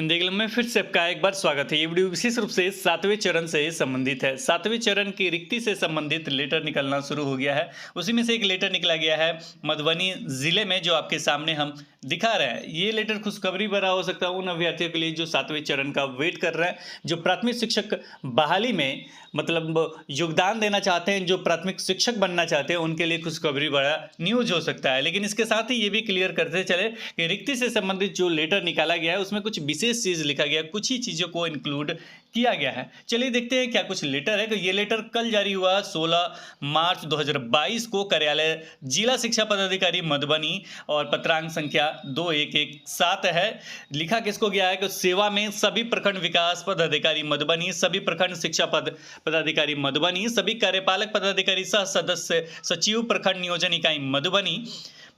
Hindi club में फिर से आपका एक बार स्वागत है। ये वीडियो विशेष रूप से 7वें चरण से संबंधित है। 7वें चरण की रिक्ति से संबंधित लेटर निकलना शुरू हो गया है। उसी में से एक लेटर निकला गया है मधुबनी जिले में, जो आपके सामने हम दिखा रहे हैं। ये लेटर खुशखबरी भरा हो सकता है उन अभ्यर्थियों के लिए जो 7वें चरण का वेट कर रहे हैं, जो प्राथमिक शिक्षक बहाली में मतलब योगदान देना चाहते हैं, जो प्राथमिक शिक्षक बनना चाहते हैं, उनके लिए खुशखबरी बड़ा न्यूज हो सकता है। लेकिन इसके साथ ही ये भी क्लियर करते चले कि रिक्ति से संबंधित जो लेटर निकाला गया है उसमें कुछ विशेष चीज लिखा गया है, कुछ ही चीजों को इंक्लूड किया गया है। चलिए देखते हैं क्या कुछ लेटर है। तो ये लेटर कल जारी हुआ 16 मार्च 2022 को कार्यालय जिला शिक्षा पदाधिकारी मधुबनी और पत्रांक संख्या 2117 है। लिखा किसको गया है कि सेवा में सभी प्रखंड विकास पदाधिकारी मधुबनी, सभी प्रखंड शिक्षा पदाधिकारी मधुबनी, सभी कार्यपालक पदाधिकारी सह सदस्य सचिव प्रखंड नियोजन इकाई मधुबनी।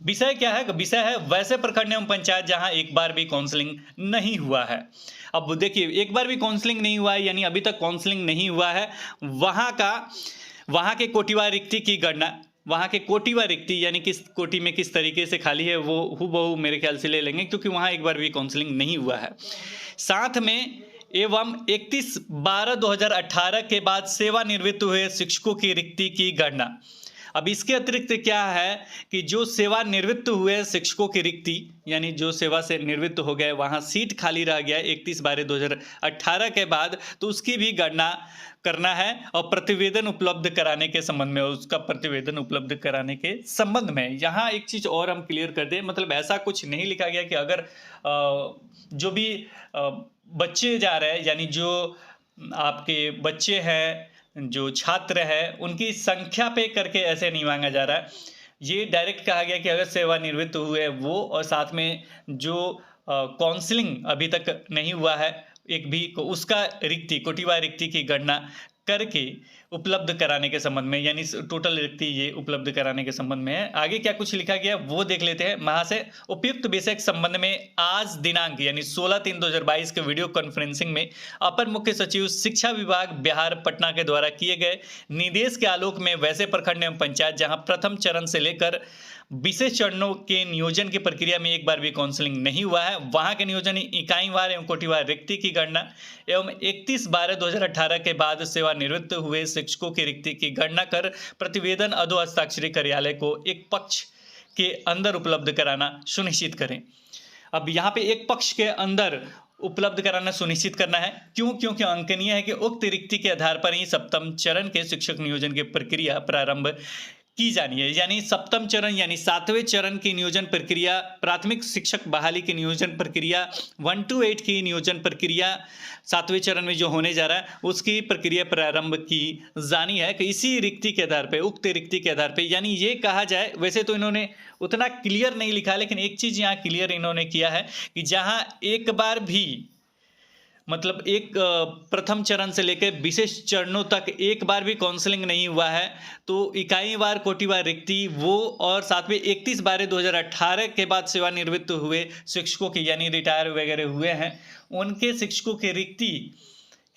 विषय क्या है? विषय है वैसे प्रखंड एवं पंचायत जहां एक बार भी काउंसलिंग नहीं हुआ है। अब देखिए, एक बार भी काउंसलिंग नहीं हुआ है यानी अभी तक काउंसलिंग नहीं हुआ है। वहां के कोटिवार रिक्ति की गणना, वहाँ के कोटिवार रिक्ति यानी किस कोटि में किस तरीके से खाली है वो हूबहू मेरे ख्याल से ले लेंगे, क्योंकि वहाँ एक बार भी काउंसलिंग नहीं हुआ है। साथ में एवं 31/12/2018 के बाद सेवानिवृत्त हुए शिक्षकों की रिक्ति की गणना। अब इसके अतिरिक्त क्या है कि जो सेवानिवृत्त हुए शिक्षकों की रिक्ति यानी जो सेवा से निवृत्त हो गए, वहाँ सीट खाली रह गया 31/12/2018 के बाद, तो उसकी भी गणना करना है और प्रतिवेदन उपलब्ध कराने के संबंध में, उसका प्रतिवेदन उपलब्ध कराने के संबंध में। यहाँ एक चीज़ और हम क्लियर कर दें, मतलब ऐसा कुछ नहीं लिखा गया कि अगर जो भी बच्चे जा रहे हैं यानी जो आपके बच्चे हैं, जो छात्र है, उनकी संख्या पे करके ऐसे नहीं मांगा जा रहा है। ये डायरेक्ट कहा गया कि अगर सेवानिवृत्त हुए वो, और साथ में जो काउंसलिंग अभी तक नहीं हुआ है एक भी, उसका रिक्ति कोटिवार रिक्ति की गणना करके उपलब्ध कराने के संबंध में, यानी टोटल रिक्ति ये उपलब्ध कराने के संबंध में है। आगे क्या कुछ लिखा गया वो देख लेते हैं। वहां से उपयुक्त विषय के संबंध में आज दिनांक यानी 16/3/2022 के वीडियो कॉन्फ्रेंसिंग में अपर मुख्य सचिव शिक्षा विभाग बिहार पटना के द्वारा किए गए निर्देश के आलोक में वैसे प्रखंड एवं पंचायत जहां प्रथम चरण से लेकर विशेष चरणों के नियोजन की प्रक्रिया में एक बार भी काउंसलिंग नहीं हुआ है, वहां के नियोजन इकाईवार एवं कोटिवार रिक्ति की गणना एवं 31/12/2018 के बाद सेवानिवृत्त हुए शिक्षकों की रिक्ति की गणना कर प्रतिवेदन अधो हस्ताक्षरी कार्यालय को एक पक्ष के अंदर उपलब्ध कराना सुनिश्चित करें। अब यहाँ पे एक पक्ष के अंदर उपलब्ध कराना सुनिश्चित करना है। क्योंकि अंकनीय है कि उक्त रिक्ति के आधार पर ही सप्तम चरण के शिक्षक नियोजन की प्रक्रिया प्रारंभ की जानी है। यानी सप्तम चरण यानी 7वें चरण की नियोजन प्रक्रिया, प्राथमिक शिक्षक बहाली की नियोजन प्रक्रिया, 1 to 8 की नियोजन प्रक्रिया 7वें चरण में जो होने जा रहा है उसकी प्रक्रिया प्रारंभ की जानी है कि इसी रिक्ति के आधार पे, उक्त रिक्ति के आधार पे। यानी ये कहा जाए, वैसे तो इन्होंने उतना क्लियर नहीं लिखा, लेकिन एक चीज यहाँ क्लियर इन्होंने किया है कि जहाँ एक बार भी मतलब एक प्रथम चरण से लेकर विशेष चरणों तक एक बार भी काउंसलिंग नहीं हुआ है, तो इकाईवार कोटिवार रिक्ति वो, और साथ में 31/12/2018 के बाद सेवानिवृत्त हुए शिक्षकों की यानी रिटायर वगैरह हुए हैं, उनके शिक्षकों की रिक्ति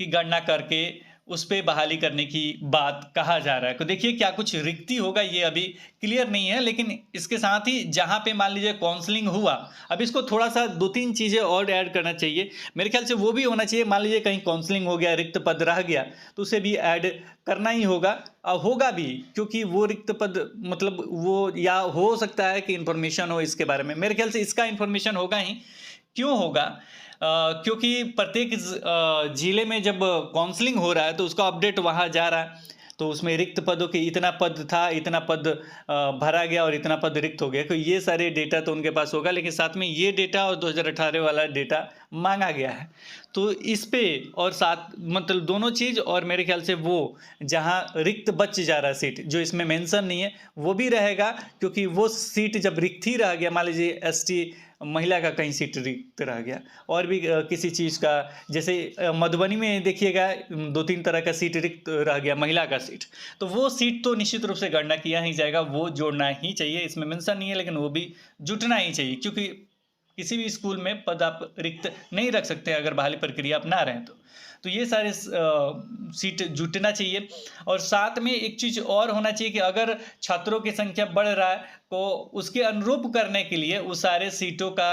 की गणना करके उस पर बहाली करने की बात कहा जा रहा है। तो देखिए क्या कुछ रिक्ति होगा ये अभी क्लियर नहीं है, लेकिन इसके साथ ही जहां पे मान लीजिए काउंसलिंग हुआ, अब इसको थोड़ा सा 2-3 चीज़ें और ऐड करना चाहिए। मेरे ख्याल से वो भी होना चाहिए, मान लीजिए कहीं काउंसलिंग हो गया, रिक्त पद रह गया, तो उसे भी ऐड करना ही होगा और होगा भी, क्योंकि वो रिक्त पद मतलब वो, या हो सकता है कि इंफॉर्मेशन हो इसके बारे में। मेरे ख्याल से इसका इंफॉर्मेशन होगा ही। क्यों होगा? क्योंकि प्रत्येक जिले में जब काउंसलिंग हो रहा है तो उसका अपडेट वहाँ जा रहा है, तो उसमें रिक्त पदों के इतना पद था, इतना पद भरा गया और इतना पद रिक्त हो गया, तो ये सारे डेटा तो उनके पास होगा, लेकिन साथ में ये डेटा और 2018 वाला डेटा मांगा गया है। तो इस पे और साथ मतलब दोनों चीज़, और मेरे ख्याल से वो जहाँ रिक्त बच जा रहा है सीट, जो इसमें मेंशन नहीं है, वो भी रहेगा, क्योंकि वो सीट जब रिक्त ही रह गया, मान लीजिए ST महिला का कहीं सीट रिक्त रह गया, और भी किसी चीज़ का, जैसे मधुबनी में देखिएगा 2-3 तरह का सीट रिक्त रह गया, महिला का सीट, तो वो सीट तो निश्चित रूप से गणना किया ही जाएगा, वो जोड़ना ही चाहिए। इसमें मेंशन नहीं है लेकिन वो भी जुटना ही चाहिए, क्योंकि किसी भी स्कूल में पद आप रिक्त नहीं रख सकते अगर बहाली प्रक्रिया आप ना रहें तो ये सारे सीट जुटना चाहिए। और साथ में एक चीज़ और होना चाहिए कि अगर छात्रों की संख्या बढ़ रहा है तो उसके अनुरूप करने के लिए उस सारे सीटों का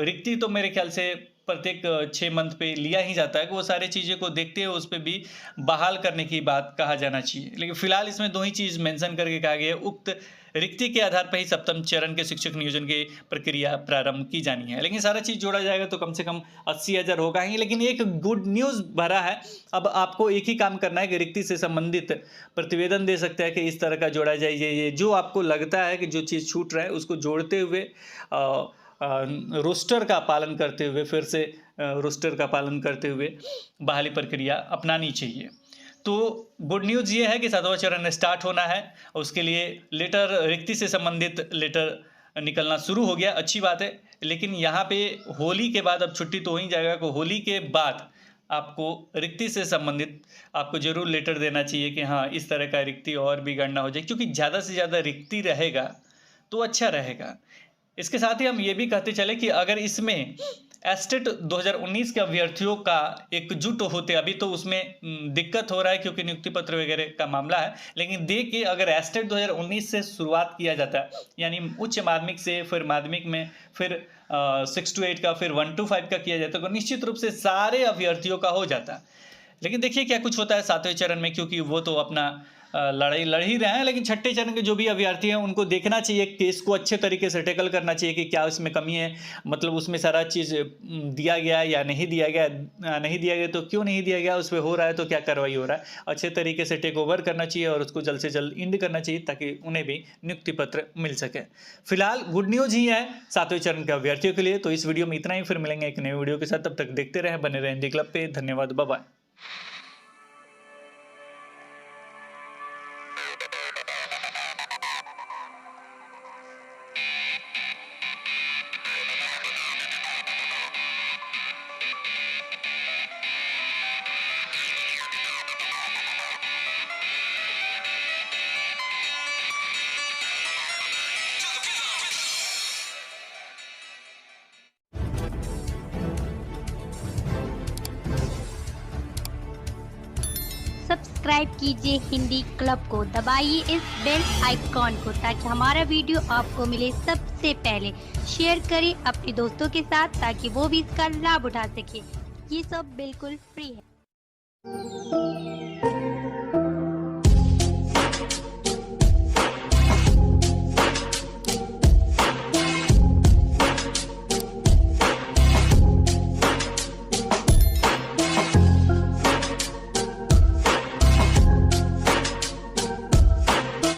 रिक्ति तो मेरे ख्याल से प्रत्येक 6 मंथ पे लिया ही जाता है कि वो सारी चीज़ें को देखते हुए उस पे भी बहाल करने की बात कहा जाना चाहिए। लेकिन फिलहाल इसमें 2 ही चीज़ मेंशन करके कहा गया है, उक्त रिक्ति के आधार पर ही सप्तम चरण के शिक्षक नियोजन की प्रक्रिया प्रारंभ की जानी है। लेकिन सारा चीज़ जोड़ा जाएगा तो कम से कम 80,000 होगा ही। लेकिन एक गुड न्यूज़ भरा है, अब आपको एक ही काम करना है कि रिक्ति से संबंधित प्रतिवेदन दे सकते हैं कि इस तरह का जोड़ा जाए, ये जो आपको लगता है कि जो चीज़ छूट रहा है उसको जोड़ते हुए रोस्टर का पालन करते हुए, फिर से रोस्टर का पालन करते हुए बहाली प्रक्रिया अपनानी चाहिए। तो गुड न्यूज़ ये है कि 7वां चरण स्टार्ट होना है, उसके लिए लेटर, रिक्ति से संबंधित लेटर निकलना शुरू हो गया, अच्छी बात है। लेकिन यहाँ पे होली के बाद अब छुट्टी तो हो ही जाएगा, कि होली के बाद आपको रिक्ति से संबंधित आपको जरूर लेटर देना चाहिए कि हाँ इस तरह का रिक्ति और भी गणना हो जाए, क्योंकि ज़्यादा से ज़्यादा रिक्ति रहेगा तो अच्छा रहेगा। इसके साथ ही हम ये भी कहते चले कि अगर इसमें एस्टेट 2019 के अभ्यर्थियों का एकजुट होते, अभी तो उसमें दिक्कत हो रहा है क्योंकि नियुक्ति पत्र वगैरह का मामला है, लेकिन देखिए अगर एस्टेट 2019 से शुरुआत किया जाता है, यानी उच्च माध्यमिक से, फिर माध्यमिक में, फिर 6 to 8 का, फिर 1 to 5 का किया जाता है, तो निश्चित रूप से सारे अभ्यर्थियों का हो जाता है। लेकिन देखिए क्या कुछ होता है 7वें चरण में, क्योंकि वो तो अपना लड़ाई लड़ ही रहे हैं, लेकिन 6ठे चरण के जो भी अभ्यर्थी हैं उनको देखना चाहिए, केस को अच्छे तरीके से टैकल करना चाहिए कि क्या उसमें कमी है, मतलब उसमें सारा चीज़ दिया गया या नहीं दिया गया, नहीं दिया गया तो क्यों नहीं दिया गया, उस पर हो रहा है तो क्या कार्रवाई हो रहा है, अच्छे तरीके से टेक ओवर करना चाहिए और उसको जल्द से जल्द इंड करना चाहिए ताकि उन्हें भी नियुक्ति पत्र मिल सके। फिलहाल गुड न्यूज़ ही है 7वें चरण के अभ्यर्थियों के लिए। तो इस वीडियो में इतना ही, फिर मिलेंगे एक नए वीडियो के साथ, तब तक देखते रहें, बने रहें हिंदी क्लब पे। धन्यवाद, बाय बाय। सब्सक्राइब कीजिए हिंदी क्लब को, दबाइए इस बेल आइकॉन को ताकि हमारा वीडियो आपको मिले सबसे पहले। शेयर करें अपने दोस्तों के साथ ताकि वो भी इसका लाभ उठा सके। ये सब बिल्कुल फ्री है।